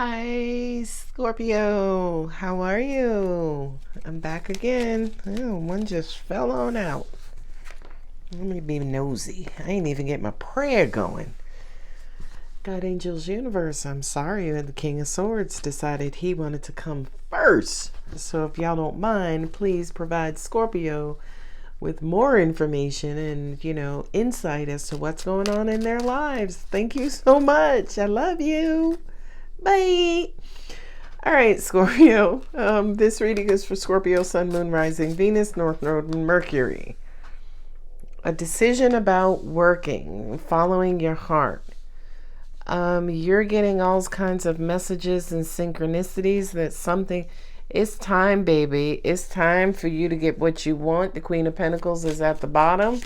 Hi, Scorpio. How are you? I'm back again. Oh, one just fell on out. Let me be nosy. I ain't even get my prayer going. God Angels Universe, I'm sorry that the King of Swords decided he wanted to come first. So if y'all don't mind, please provide Scorpio with more information and, insight as to what's going on in their lives. Thank you so much. I love you. Bye. All right, Scorpio. This reading is for Scorpio, Sun, Moon, Rising, Venus, North Node, and Mercury. A decision about working, following your heart. You're getting all kinds of messages and synchronicities that something, it's time, baby. It's time for you to get what you want. The Queen of Pentacles is at the bottom.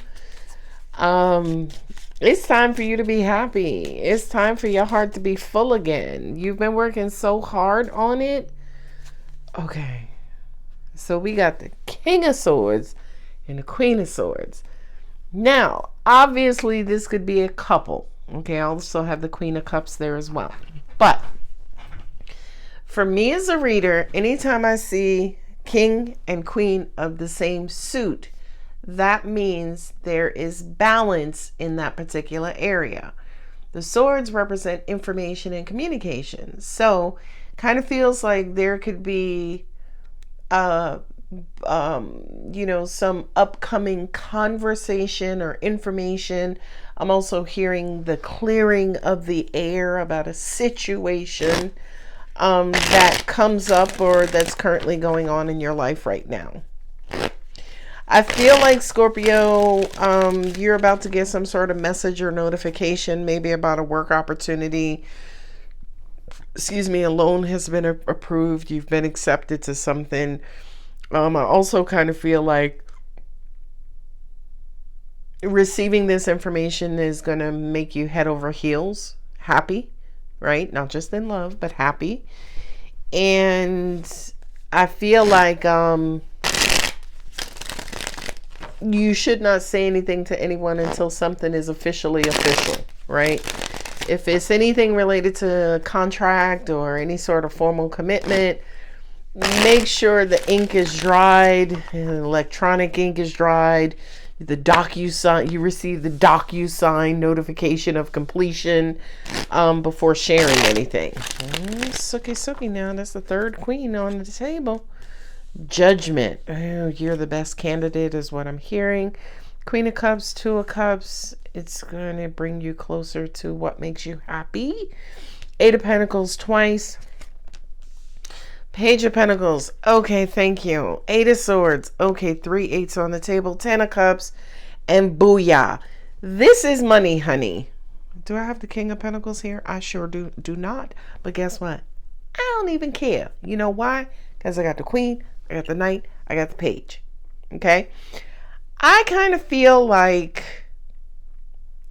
It's time for you to be happy. It's time for your heart to be full again. You've been working so hard on it. Okay. So we got the King of Swords and the Queen of Swords. Now, obviously, this could be a couple. Okay, I also have the Queen of Cups there as well. But for me as a reader, anytime I see King and Queen of the same suit, that means there is balance in that particular area. The swords represent information and communication. So kind of feels like there could be some upcoming conversation or information. I'm also hearing the clearing of the air about a situation that comes up or that's currently going on in your life right now. I feel like, Scorpio, you're about to get some sort of message or notification, maybe about a work opportunity. A loan has been approved. You've been accepted to something. I also kind of feel like receiving this information is going to make you head over heels happy, right? Not just in love, but happy. And I feel like you should not say anything to anyone until something is officially official, right? If it's anything related to a contract or any sort of formal commitment, make sure the ink is dried, electronic ink is dried, you receive the DocuSign notification of completion before sharing anything. Suki now, that's the third queen on the table. Judgment. Oh, you're the best candidate is what I'm hearing. Queen of Cups, Two of Cups. It's going to bring you closer to what makes you happy. Eight of Pentacles twice. Page of Pentacles. Okay, thank you. Eight of Swords. Okay, 3 8s on the table. 10 of Cups. And booyah. This is money, honey. Do I have the King of Pentacles here? I sure do not. But guess what? I don't even care. You know why? Because I got the Queen, I got the Knight, I got the Page. Okay? I kind of feel like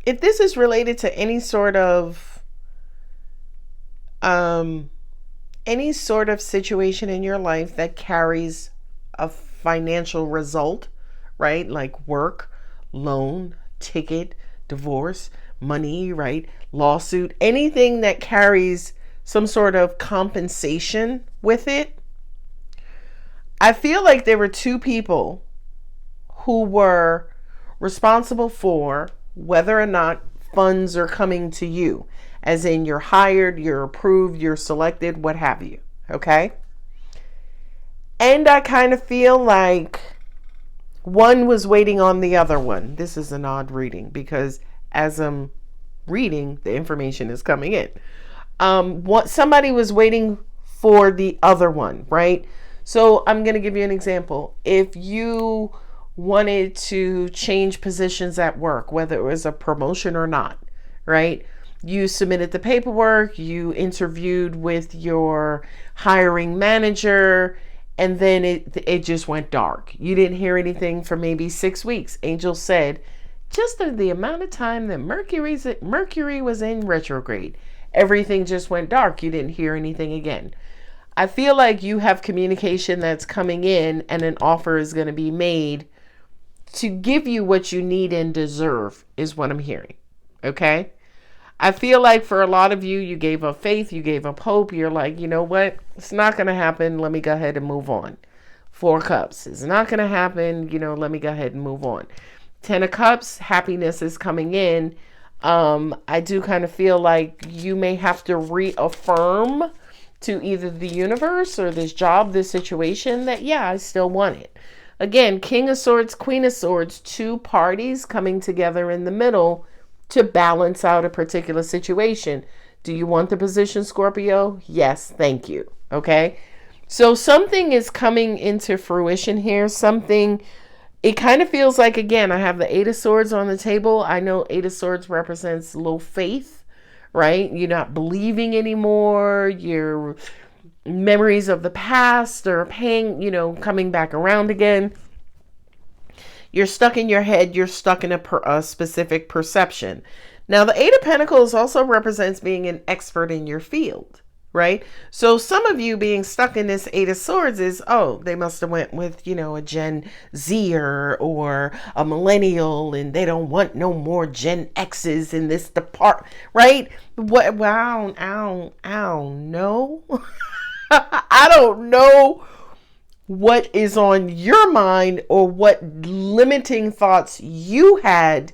if this is related to any sort of situation in your life that carries a financial result, right? Like work, loan, ticket, divorce, money, right? Lawsuit, anything that carries some sort of compensation with it. I feel like there were two people who were responsible for whether or not funds are coming to you, as in you're hired, you're approved, you're selected, what have you. Okay? And I kind of feel like one was waiting on the other one. This is an odd reading because as I'm reading, the information is coming in. Somebody was waiting for the other one, right? So I'm going to give you an example. If you wanted to change positions at work, whether it was a promotion or not, right? You submitted the paperwork, you interviewed with your hiring manager, and then it just went dark. You didn't hear anything for maybe 6 weeks. Angel said, just the amount of time that Mercury was in retrograde, everything just went dark. You didn't hear anything again. I feel like you have communication that's coming in and an offer is going to be made to give you what you need and deserve is what I'm hearing. Okay? I feel like for a lot of you, you gave up faith, you gave up hope. You're like, you know what? It's not going to happen. Let me go ahead and move on. 4 Cups. It's not going to happen. Let me go ahead and move on. 10 of Cups, happiness is coming in. I do kind of feel like you may have to reaffirm to either the universe or this job, this situation that, yeah, I still want it. Again, King of Swords, Queen of Swords, 2 parties coming together in the middle to balance out a particular situation. Do you want the position, Scorpio? Yes, thank you. Okay. So something is coming into fruition here. It kind of feels like, again, I have the 8 of Swords on the table. I know 8 of Swords represents low faith, right? You're not believing anymore. Your memories of the past are coming back around again. You're stuck in your head. You're stuck in a specific perception. Now, the 8 of Pentacles also represents being an expert in your field, right? So some of you being stuck in this 8 of Swords is, they must have went with, a Gen Zer or a millennial, and they don't want no more Gen X's in this department, right? What? Wow, no. I don't know what is on your mind or what limiting thoughts you had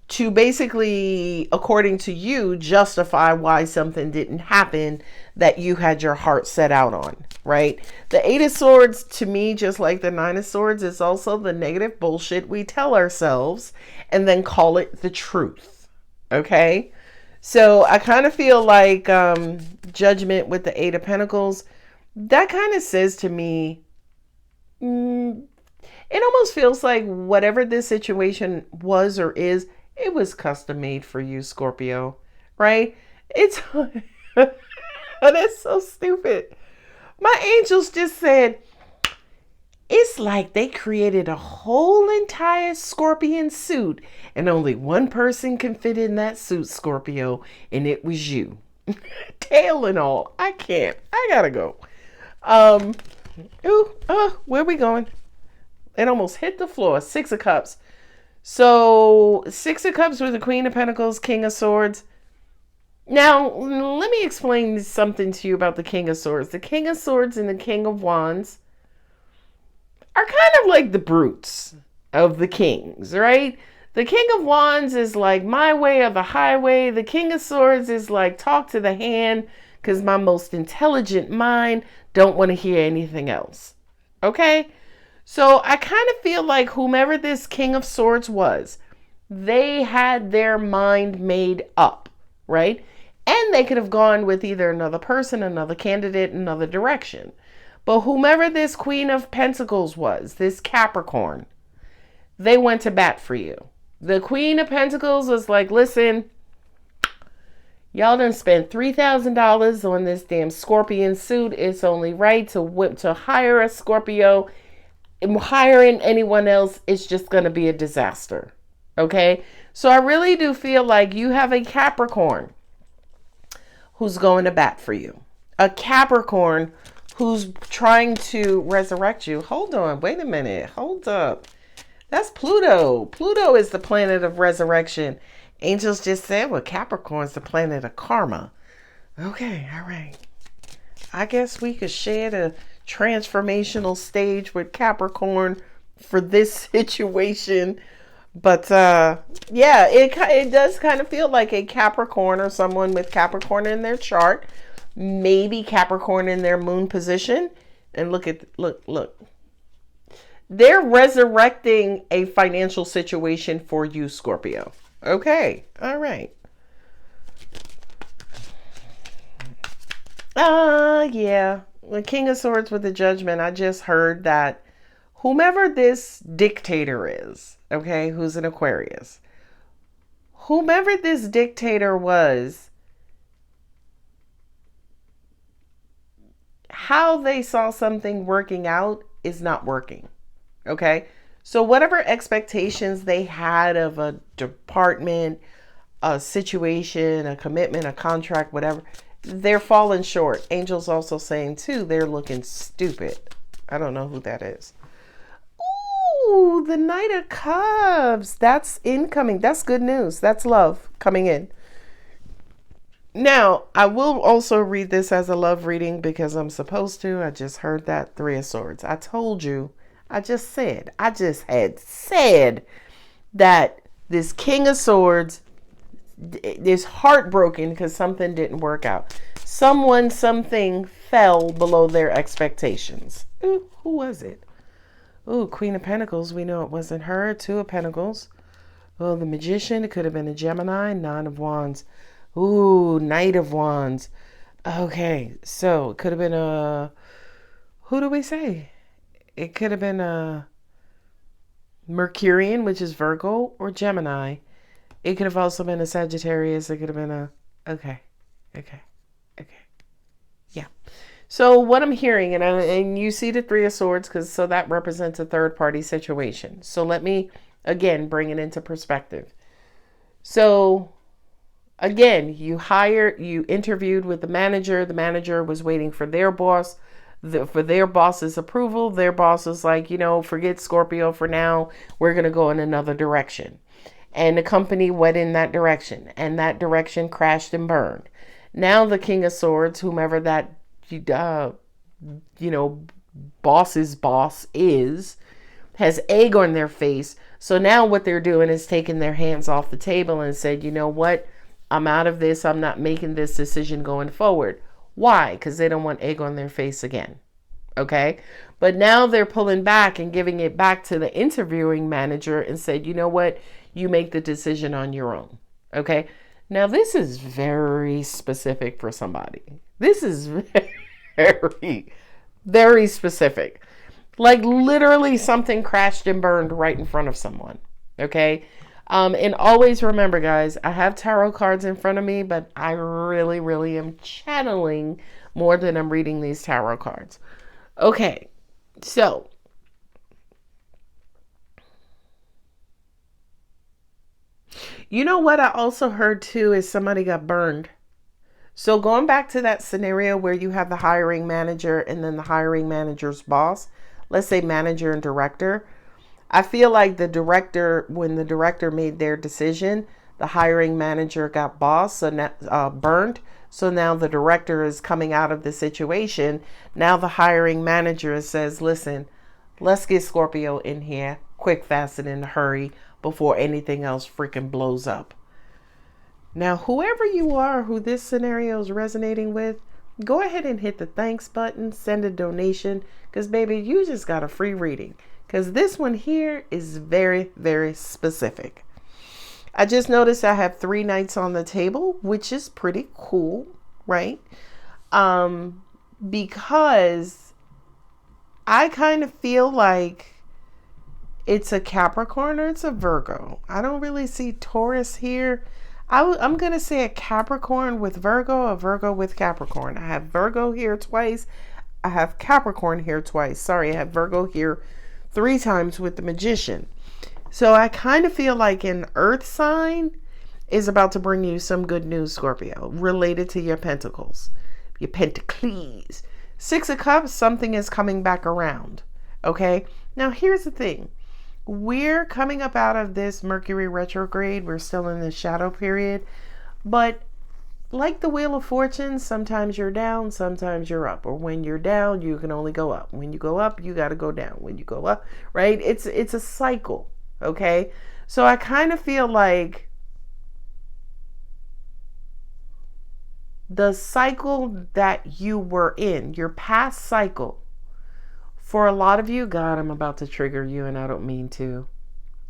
to basically, according to you, justify why something didn't happen that you had your heart set out on, right? The 8 of Swords, to me, just like the 9 of Swords, is also the negative bullshit we tell ourselves and then call it the truth, okay? So I kind of feel like Judgment with the 8 of Pentacles, that kind of says to me, it almost feels like whatever this situation was or is, it was custom made for you, Scorpio, right? It's that's so stupid. My angels just said, it's like they created a whole entire scorpion suit and only one person can fit in that suit, Scorpio, and it was you. Tail and all. I can't. I gotta go. Where are we going? It almost hit the floor. 6 of Cups. So 6 of Cups with the Queen of Pentacles, King of Swords. Now, let me explain something to you about the King of Swords. The King of Swords and the King of Wands are kind of like the brutes of the kings, right? The King of Wands is like my way or the highway. The King of Swords is like talk to the hand because my most intelligent mind don't want to hear anything else. Okay? So I kind of feel like whomever this King of Swords was, they had their mind made up, right? And they could have gone with either another person, another candidate, another direction. But whomever this Queen of Pentacles was, this Capricorn, they went to bat for you. The Queen of Pentacles was like, listen, y'all done spent $3,000 on this damn scorpion suit. It's only right to hire a Scorpio. Hiring anyone else is just going to be a disaster. Okay? So I really do feel like you have a Capricorn who's going to bat for you. A Capricorn who's trying to resurrect you. Hold on. Wait a minute. Hold up. That's Pluto. Pluto is the planet of resurrection. Angels just said, well, Capricorn's the planet of karma. Okay. All right. I guess we could share the transformational stage with Capricorn for this situation. But yeah, it does kind of feel like a Capricorn or someone with Capricorn in their chart, maybe Capricorn in their moon position. And look. They're resurrecting a financial situation for you, Scorpio. Okay. All right. Yeah. The King of Swords with the Judgment, I just heard that whomever this dictator is, okay, who's an Aquarius, whomever this dictator was, how they saw something working out is not working, okay? So whatever expectations they had of a department, a situation, a commitment, a contract, whatever, they're falling short. Angels also saying too, they're looking stupid. I don't know who that is. Ooh, the Knight of Cups. That's incoming. That's good news. That's love coming in. Now, I will also read this as a love reading because I'm supposed to. I just heard that Three of Swords. I told you. I just had said that this King of Swords is heartbroken because something didn't work out. Something fell below their expectations. Ooh, who was it? Ooh, Queen of Pentacles. We know it wasn't her. Two of Pentacles. Oh, the Magician. It could have been a Gemini. Nine of Wands. Ooh, Knight of Wands. Okay, so it could have been a... Who do we say? It could have been a Mercurian, which is Virgo, or Gemini. It could have also been a Sagittarius. It could have been a... Okay. Yeah. So what I'm hearing, and you see the Three of Swords, so that represents a third party situation. So let me, again, bring it into perspective. So, again, you interviewed with the manager. The manager was waiting for their boss, for their boss's approval. Their boss was like, forget Scorpio for now. We're going to go in another direction. And the company went in that direction. And that direction crashed and burned. Now the King of Swords, whomever that, boss's boss is, has egg on their face. So now what they're doing is taking their hands off the table and said, you know what? I'm out of this. I'm not making this decision going forward. Why? Because they don't want egg on their face again. Okay? But now they're pulling back and giving it back to the interviewing manager and said, you know what? You make the decision on your own. Okay? Now, this is very specific for somebody. This is very, very specific. Like literally something crashed and burned right in front of someone. Okay? And always remember, guys, I have tarot cards in front of me, but I really, really am channeling more than I'm reading these tarot cards. Okay, so you know what I also heard too is somebody got burned. So going back to that scenario where you have the hiring manager and then the hiring manager's boss, let's say manager and director, I feel like when the director made their decision, the hiring manager got burned. So now the director is coming out of the situation. Now the hiring manager says, listen, let's get Scorpio in here quick, fast, and in a hurry before anything else freaking blows up. Now, whoever you are who this scenario is resonating with, go ahead and hit the thanks button, send a donation, because baby, you just got a free reading. Because this one here is very, very specific. I just noticed I have 3 knights on the table, which is pretty cool, right? Because I kind of feel like it's a Capricorn or it's a Virgo. I don't really see Taurus here. I'm going to say a Capricorn with Virgo, a Virgo with Capricorn. I have Virgo here twice. I have Capricorn here twice. Sorry, I have Virgo here 3 times with the Magician. So I kind of feel like an earth sign is about to bring you some good news, Scorpio, related to your pentacles, your pentacles. 6 of Cups, something is coming back around. Okay. Now here's the thing. We're coming up out of this Mercury retrograde. We're still in the shadow period, but like the Wheel of Fortune, sometimes you're down, sometimes you're up. Or when you're down, you can only go up. When you go up, you got to go down. When you go up, right? It's a cycle. Okay. So I kind of feel like the cycle that you were in, your past cycle, for a lot of you, God, I'm about to trigger you and I don't mean to.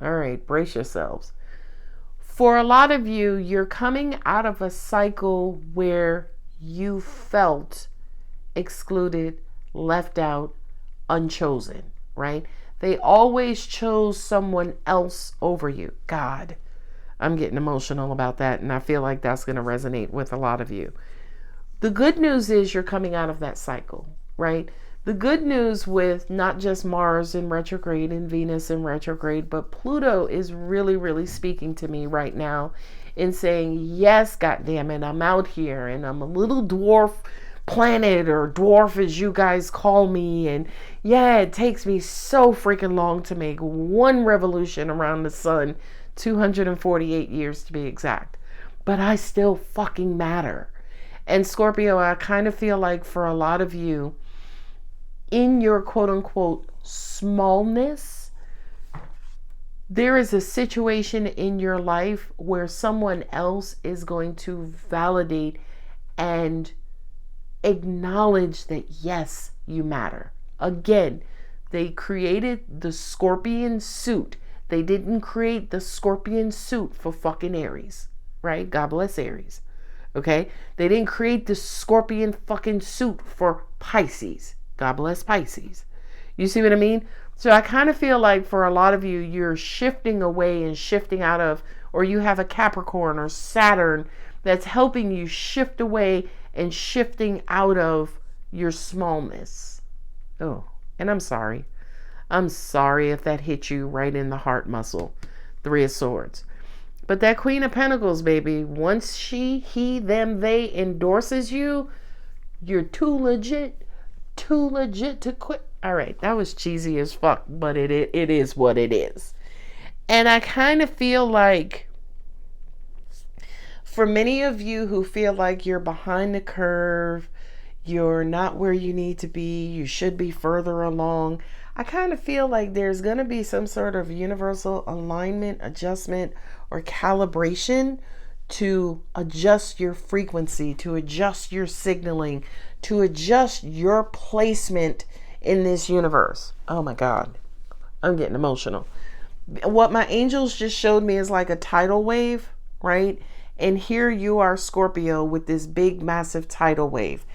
All right, brace yourselves. For a lot of you, you're coming out of a cycle where you felt excluded, left out, unchosen, right? They always chose someone else over you. God, I'm getting emotional about that, and I feel like that's going to resonate with a lot of you. The good news is you're coming out of that cycle, right? The good news with not just Mars in retrograde and Venus in retrograde, but Pluto is really, really speaking to me right now in saying, yes, goddammit, I'm out here and I'm a little dwarf planet, or dwarf as you guys call me, and yeah, it takes me so freaking long to make one revolution around the sun, 248 years to be exact, but I still fucking matter. And Scorpio, I kind of feel like for a lot of you, in your quote unquote smallness, there is a situation in your life where someone else is going to validate and acknowledge that yes, you matter. Again, they created the scorpion suit. They didn't create the scorpion suit for fucking Aries, right? God bless Aries. Okay? They didn't create the scorpion fucking suit for Pisces. God bless Pisces. You see what I mean? So I kind of feel like for a lot of you, you're shifting away and shifting out of, or you have a Capricorn or Saturn that's helping you shift away and shifting out of your smallness. Oh, and I'm sorry. I'm sorry if that hit you right in the heart muscle. Three of Swords. But that Queen of Pentacles, baby, once she, he, them, they endorses you, you're too legit to quit. All right, that was cheesy as fuck, but it is what it is. And I kind of feel like for many of you who feel like you're behind the curve, you're not where you need to be, you should be further along, I kind of feel like there's going to be some sort of universal alignment, adjustment, or calibration to adjust your frequency, to adjust your signaling, to adjust your placement in this universe. Oh my God, I'm getting emotional. What my angels just showed me is like a tidal wave, right? And here you are, Scorpio, with this big, massive tidal wave.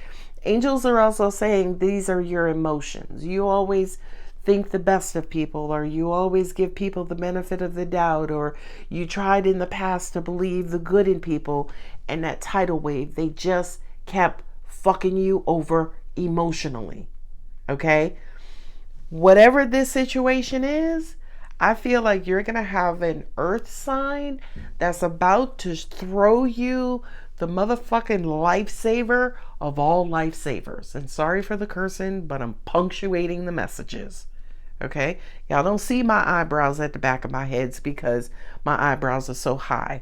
Angels are also saying these are your emotions. You always think the best of people, or you always give people the benefit of the doubt, or you tried in the past to believe the good in people, and that tidal wave, they just kept fucking you over emotionally. Okay? Whatever this situation is, I feel like you're going to have an earth sign that's about to throw you the motherfucking lifesaver of all lifesavers. And sorry for the cursing, but I'm punctuating the messages. Okay? Y'all don't see my eyebrows at the back of my heads because my eyebrows are so high.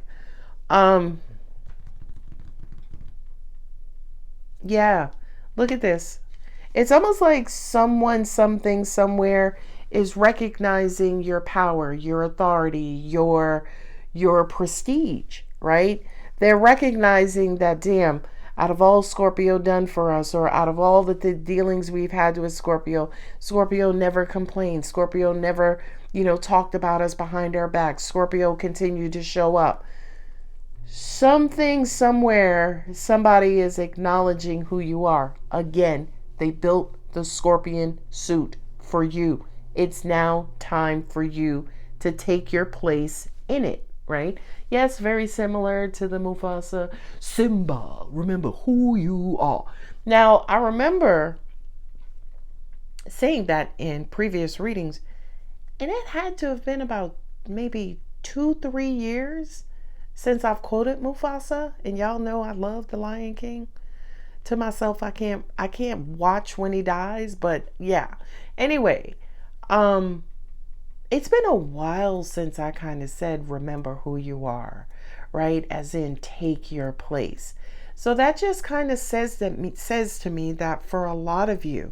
Yeah. Look at this. It's almost like someone, something, somewhere is recognizing your power, your authority, your prestige, right? They're recognizing that, damn, out of all Scorpio done for us, or out of all the dealings we've had with Scorpio, Scorpio never complained. Scorpio never, talked about us behind our backs. Scorpio continued to show up. Something, somewhere, somebody is acknowledging who you are. Again, they built the scorpion suit for you. It's now time for you to take your place in it, right? Yes, very similar to the Mufasa Simba. Remember who you are. Now, I remember saying that in previous readings, and it had to have been about maybe 2-3 years since I've quoted Mufasa, and y'all know I love The Lion King. To myself, I can't watch when he dies, but yeah. Anyway, it's been a while since I kind of said, remember who you are, right? As in, take your place. So that just kind of says to me that for a lot of you,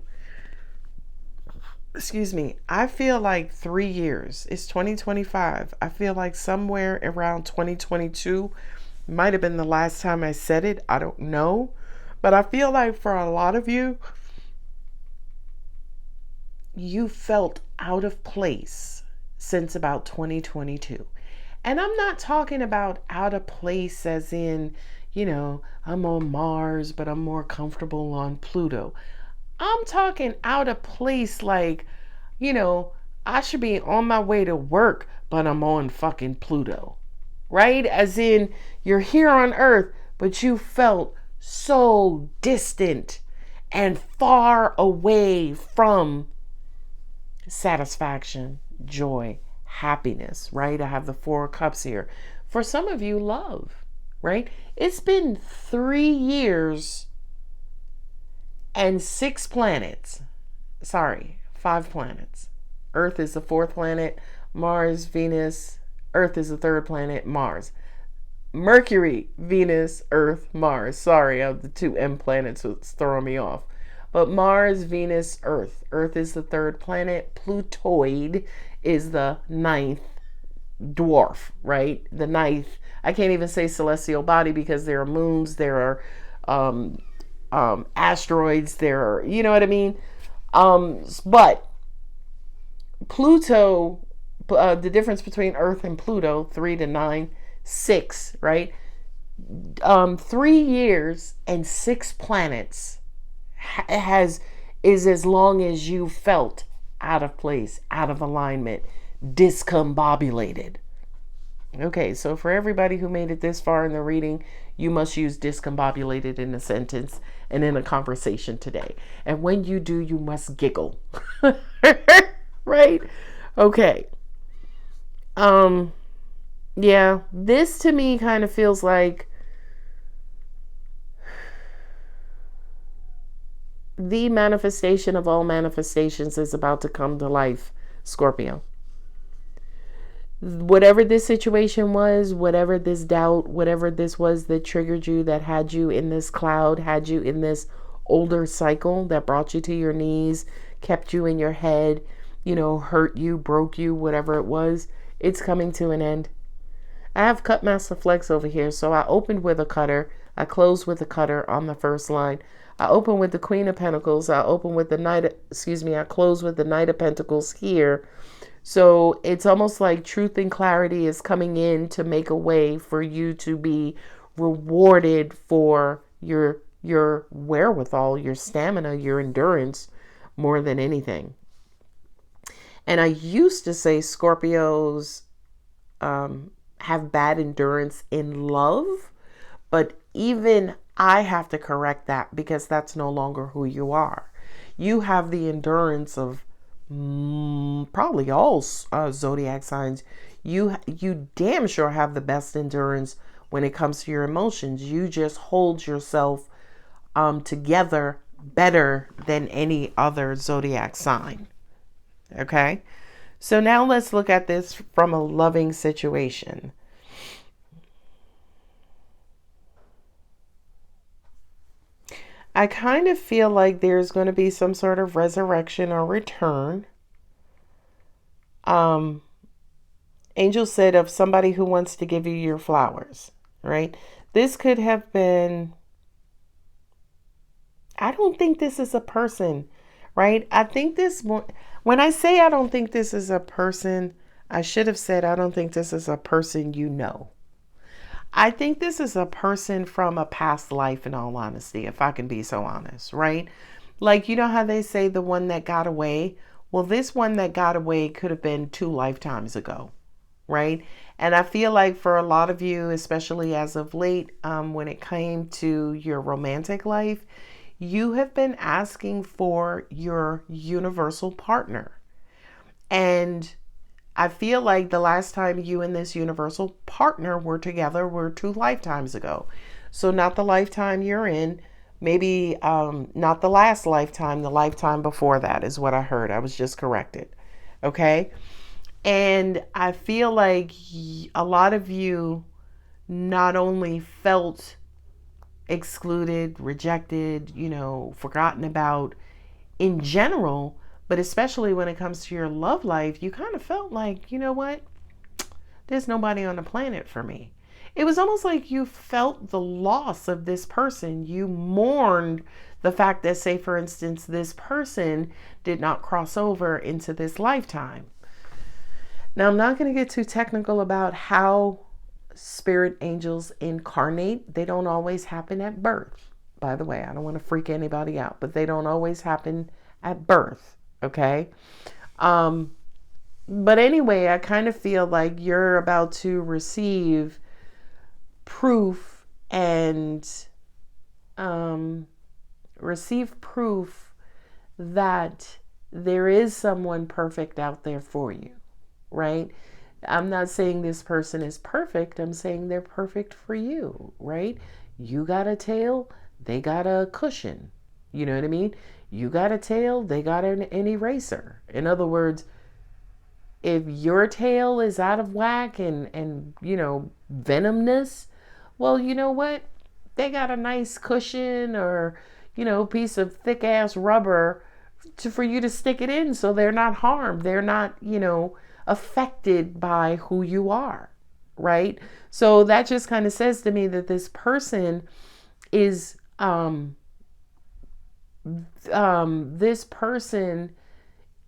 I feel like 3 years. It's 2025. I feel like somewhere around 2022 might have been the last time I said it. I don't know. But I feel like for a lot of you, you felt out of place since about 2022. And I'm not talking about out of place as in, I'm on Mars, but I'm more comfortable on Pluto. I'm talking out of place like, I should be on my way to work, but I'm on fucking Pluto. Right? As in, you're here on Earth, but you felt so distant and far away from satisfaction, joy, happiness, right? I have the 4 cups here. For some of you, love, right? It's been 3 years and 6 planets. Sorry, 5 planets. Earth is the 4th planet, Mars, Venus. Earth is the 3rd planet, Mars. Mercury, Venus, Earth, Mars. Sorry, the two M planets was throwing me off. But Mars, Venus, Earth. Earth is the third planet. Plutoid is the ninth dwarf, right? The ninth. I can't even say celestial body because there are moons, there are asteroids, there are, you know what I mean? But Pluto, the difference between Earth and Pluto, 3 to 9, 6, right? 3 years and 6 planets is as long as you felt out of place, out of alignment, discombobulated. Okay, so for everybody who made it this far in the reading, you must use discombobulated in a sentence and in a conversation today. And when you do, you must giggle. Right? Okay. Yeah, this to me kind of feels like the manifestation of all manifestations is about to come to life, Scorpio. Whatever this situation was, whatever this doubt, whatever this was that triggered you, that had you in this cloud, had you in this older cycle that brought you to your knees, kept you in your head, hurt you, broke you, whatever it was, it's coming to an end. I have Cut Master Flex over here, so I opened with a cutter. I closed with a cutter on the first line. I opened with the Queen of Pentacles. I opened with the I closed with the Knight of Pentacles here. So it's almost like truth and clarity is coming in to make a way for you to be rewarded for your wherewithal, your stamina, your endurance, more than anything. And I used to say Scorpios have bad endurance in love, but even I have to correct that because that's no longer who you are. You have the endurance of probably all zodiac signs. You damn sure have the best endurance when it comes to your emotions. You just hold yourself together better than any other zodiac sign. Okay, so now let's look at this from a loving situation. I kind of feel like there's going to be some sort of resurrection or return. Angel said of somebody who wants to give you your flowers, right? This could have been, I don't think this is a person, right? I think when I say I don't think this is a person, I should have said I don't think this is a person you know. I think this is a person from a past life, in all honesty, if I can be so honest, right? Like, you know how they say the one that got away? Well, this one that got away could have been 2 lifetimes ago, right? And I feel like for a lot of you, especially as of late, when it came to your romantic life, you have been asking for your universal partner. And I feel like the last time you and this universal partner were together were 2 lifetimes ago. So not the lifetime you're in, maybe not the last lifetime, the lifetime before that is what I heard. I was just corrected. Okay. And I feel like a lot of you not only felt excluded, rejected, forgotten about in general, but especially when it comes to your love life, you kind of felt like, you know what? There's nobody on the planet for me. It was almost like you felt the loss of this person. You mourned the fact that, say, for instance, this person did not cross over into this lifetime. Now, I'm not going to get too technical about how spirit angels incarnate. They don't always happen at birth. By the way, I don't want to freak anybody out, but they don't always happen at birth. Okay. But anyway, I kind of feel like you're about to receive proof and that there is someone perfect out there for you, right? I'm not saying this person is perfect. I'm saying they're perfect for you, right? You got a tail, they got a cushion. You know what I mean? You got a tail, they got an eraser. In other words, if your tail is out of whack and venomous, Well, you know what? They got a nice cushion or, piece of thick ass rubber for you to stick it in so they're not harmed. They're not, affected by who you are, right? So that just kind of says to me that this person is, this person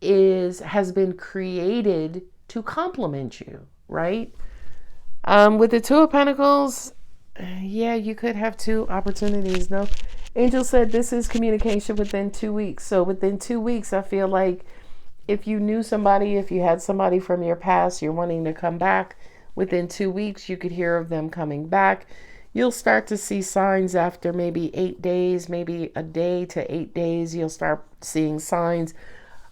has been created to complement you, right? With the Two of Pentacles, yeah, you could have two opportunities. No, Angel said this is communication within 2 weeks. So within 2 weeks, I feel like if you knew somebody, if you had somebody from your past, you're wanting to come back, within 2 weeks, you could hear of them coming back. You'll start to see signs after maybe 8 days, maybe a day to 8 days. You'll start seeing signs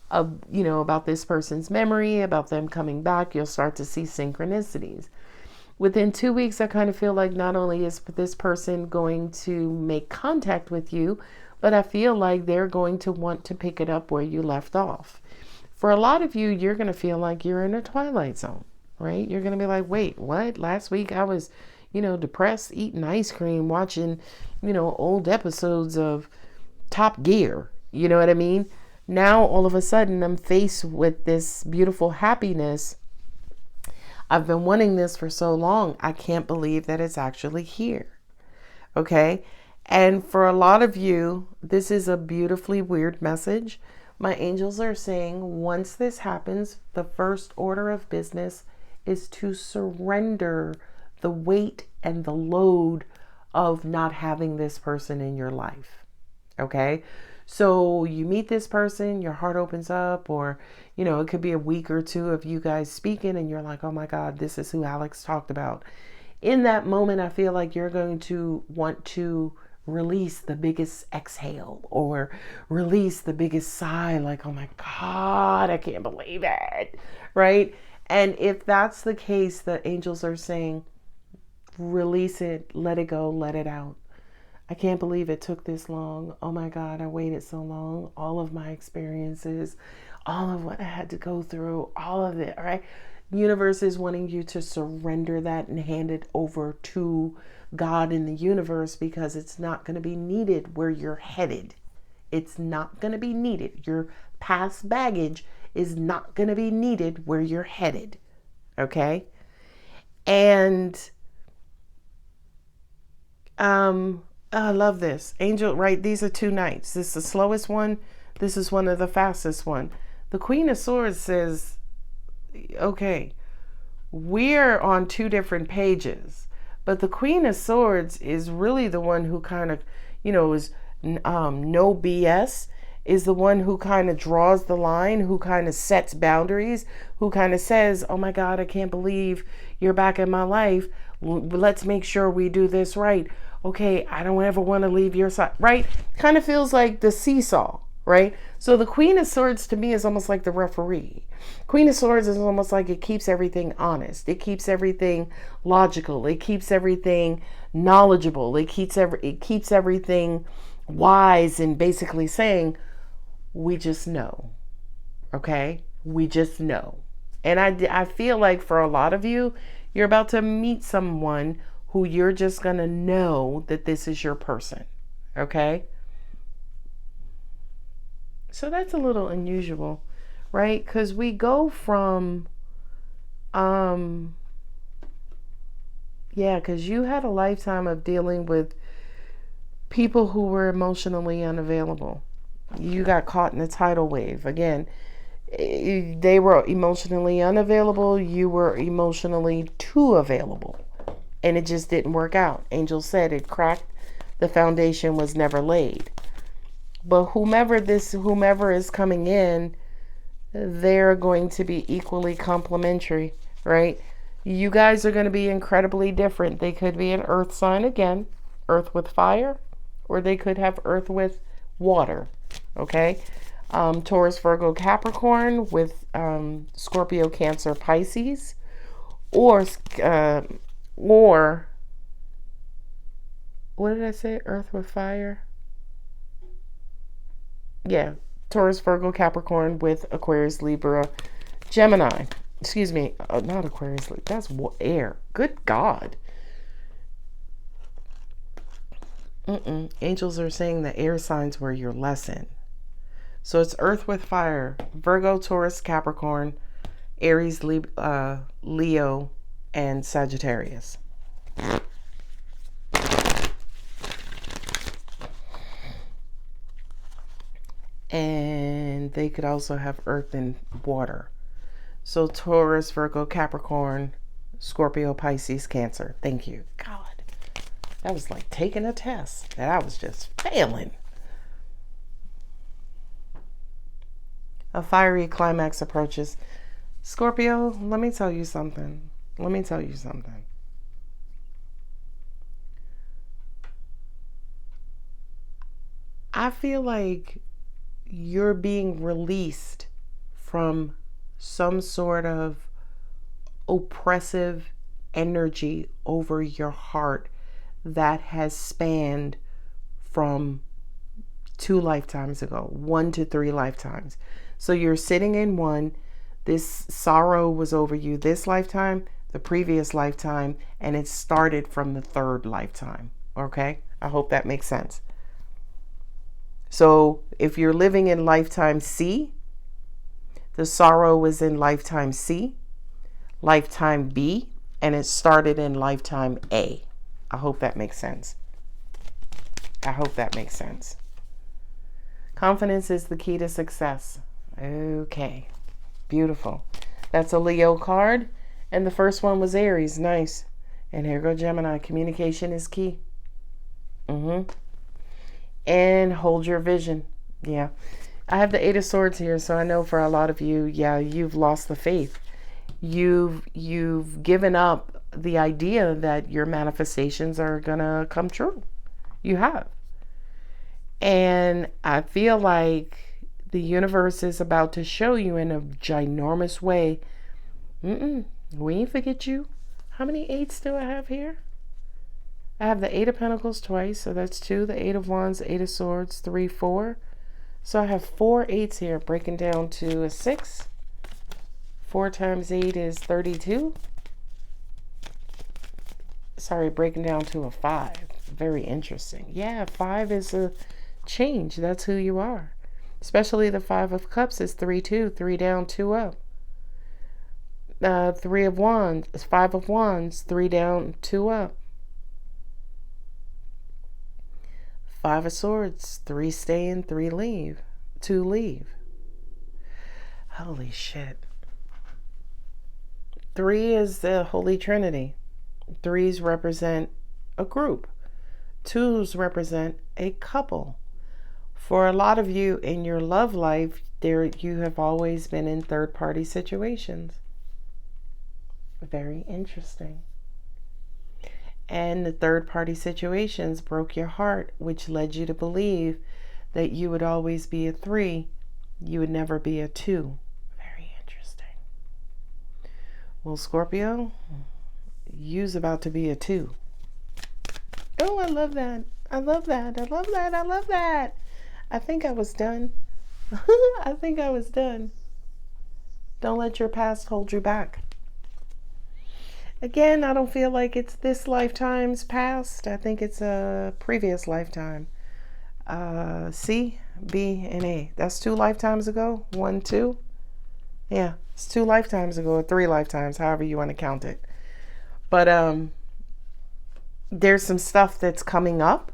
of, about this person's memory, about them coming back. You'll start to see synchronicities. Within 2 weeks, I kind of feel like not only is this person going to make contact with you, but I feel like they're going to want to pick it up where you left off. For a lot of you, you're going to feel like you're in a twilight zone, right? You're going to be like, wait, what? Last week I was, depressed, eating ice cream, watching, old episodes of Top Gear. You know what I mean? Now, all of a sudden, I'm faced with this beautiful happiness. I've been wanting this for so long. I can't believe that it's actually here. Okay. And for a lot of you, this is a beautifully weird message. My angels are saying once this happens, the first order of business is to surrender the weight and the load of not having this person in your life. Okay. So you meet this person, your heart opens up, or, it could be a week or two of you guys speaking and you're like, oh my God, this is who Alex talked about. In that moment, I feel like you're going to want to release the biggest exhale or release the biggest sigh, like, oh my God, I can't believe it, right? And if that's the case, the angels are saying, release it, let it go, let it out. I can't believe it took this long. Oh my God, I waited so long. All of my experiences, all of what I had to go through, all of it, all right? The universe is wanting you to surrender that and hand it over to God in the universe because it's not going to be needed where you're headed. It's not going to be needed. Your past baggage is not going to be needed where you're headed. Okay? And I love this. Angel, right? These are two knights. This is the slowest one. This is one of the fastest one. The Queen of Swords says, okay, we're on two different pages, but the Queen of Swords is really the one who kind of, is no BS, is the one who kind of draws the line, who kind of sets boundaries, who kind of says, oh my God, I can't believe you're back in my life. Let's make sure we do this right. Okay, I don't ever want to leave your side, right? Kind of feels like the seesaw, right? So the Queen of Swords to me is almost like the referee. Queen of Swords is almost like it keeps everything honest. It keeps everything logical. It keeps everything knowledgeable. It keeps everything wise and basically saying, we just know, okay? We just know. And I feel like for a lot of you, you're about to meet someone who you're just going to know that this is your person. Okay? So that's a little unusual, right? Because we go from, because you had a lifetime of dealing with people who were emotionally unavailable. You got caught in a tidal wave. Again, they were emotionally unavailable. You were emotionally too available. And it just didn't work out. Angel said it cracked. The foundation was never laid. But whomever is coming in, they're going to be equally complementary, right? You guys are going to be incredibly different. They could be an earth sign again, earth with fire, or they could have earth with water, okay? Taurus, Virgo, Capricorn with Scorpio, Cancer, Pisces, or what did I say? Earth with fire? Yeah. Taurus, Virgo, Capricorn with Aquarius, Libra, Gemini. Excuse me. Not Aquarius. That's air. Good God. Angels are saying the air signs were your lesson. So it's Earth with fire: Virgo, Taurus, Capricorn, Aries, Leo, and Sagittarius. And they could also have Earth and water. So Taurus, Virgo, Capricorn, Scorpio, Pisces, Cancer. Thank you. God, that was like taking a test that I was just failing. A fiery climax approaches. Scorpio, let me tell you something. I feel like you're being released from some sort of oppressive energy over your heart that has spanned from 2 lifetimes ago, 1 to 3 lifetimes. So you're sitting in one. This sorrow was over you this lifetime, the previous lifetime, and it started from the 3rd lifetime. Okay? I hope that makes sense. So if you're living in lifetime C, the sorrow was in lifetime C, lifetime B, and it started in lifetime A. I hope that makes sense. Confidence is the key to success. Okay, beautiful. That's a Leo card. And the first one was Aries. Nice. And here go Gemini. Communication is key. And hold your vision. Yeah. I have the 8 of Swords here, so I know for a lot of you, yeah, you've lost the faith. You've given up the idea that your manifestations are gonna come true. You have. And I feel like the universe is about to show you in a ginormous way. We ain't forget you. How many 8s do I have here? I have the 8 of Pentacles twice, so that's 2. The 8 of Wands, 8 of Swords, 3, 4. So I have 4 8s here, breaking down to a 6. 4 times 8 is 32. Sorry, breaking down to a 5. Very interesting. Yeah, 5 is a change. That's who you are. Especially the 5 of Cups is 3, 2. 3 down, 2 up. 3 of Wands, 5 of Wands, 3 down, 2 up. 5 of Swords, 3 stay in, 3 leave, 2 leave. Holy shit. 3 is the Holy Trinity. 3s represent a group. 2s represent a couple. For a lot of you in your love life, you have always been in third-party situations. Very interesting. And the third-party situations broke your heart, which led you to believe that you would always be a 3. You would never be a 2. Very interesting. Well, Scorpio, you's about to be a 2. Oh, I love that. I love that. I love that. I love that. I think I was done. I think I was done. Don't let your past hold you back. Again, I don't feel like it's this lifetime's past. I think it's a previous lifetime. C, B, and A. That's 2 lifetimes ago. 1, 2. Yeah, it's 2 lifetimes ago, or 3 lifetimes, however you want to count it. But there's some stuff that's coming up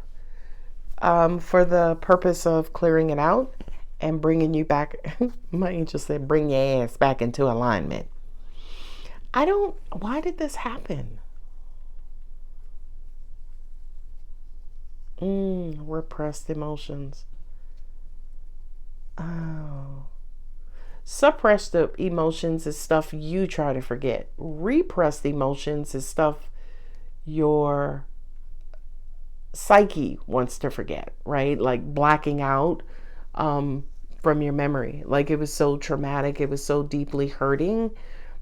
for the purpose of clearing it out and bringing you back. My angel said, bring your ass back into alignment. Why did this happen? Repressed emotions. Oh. Suppressed emotions is stuff you try to forget. Repressed emotions is stuff your psyche wants to forget, right? Like blacking out from your memory. Like it was so traumatic, it was so deeply hurting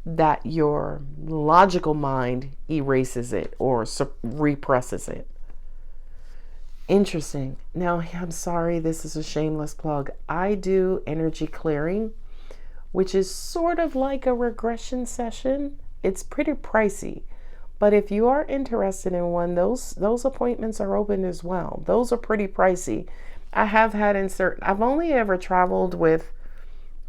that your logical mind erases it or represses it. Interesting. Now, I'm sorry, this is a shameless plug. I do energy clearing, which is sort of like a regression session. It's pretty pricey, But if you are interested in one, those appointments are open as well. Those are pretty pricey. I've only ever traveled with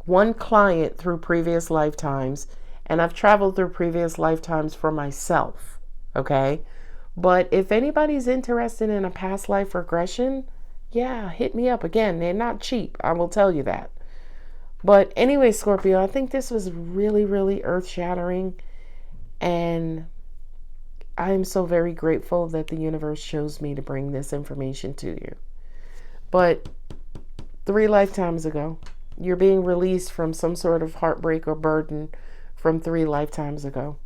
one client through previous lifetimes, and I've traveled through previous lifetimes for myself. Okay? But if anybody's interested in a past life regression, yeah, hit me up. Again, they're not cheap. I will tell you that. But anyway, Scorpio, I think this was really, really earth-shattering. And I am so very grateful that the universe chose me to bring this information to you. But 3 lifetimes ago, you're being released from some sort of heartbreak or burden from 3 lifetimes ago.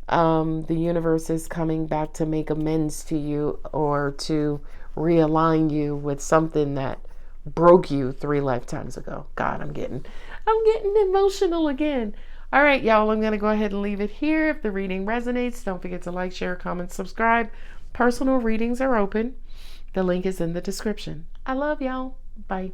The universe is coming back to make amends to you or to realign you with something that broke you 3 lifetimes ago. God, I'm getting emotional again. All right, y'all, I'm going to go ahead and leave it here. If the reading resonates, don't forget to like, share, comment, subscribe. Personal readings are open. The link is in the description. I love y'all. Bye.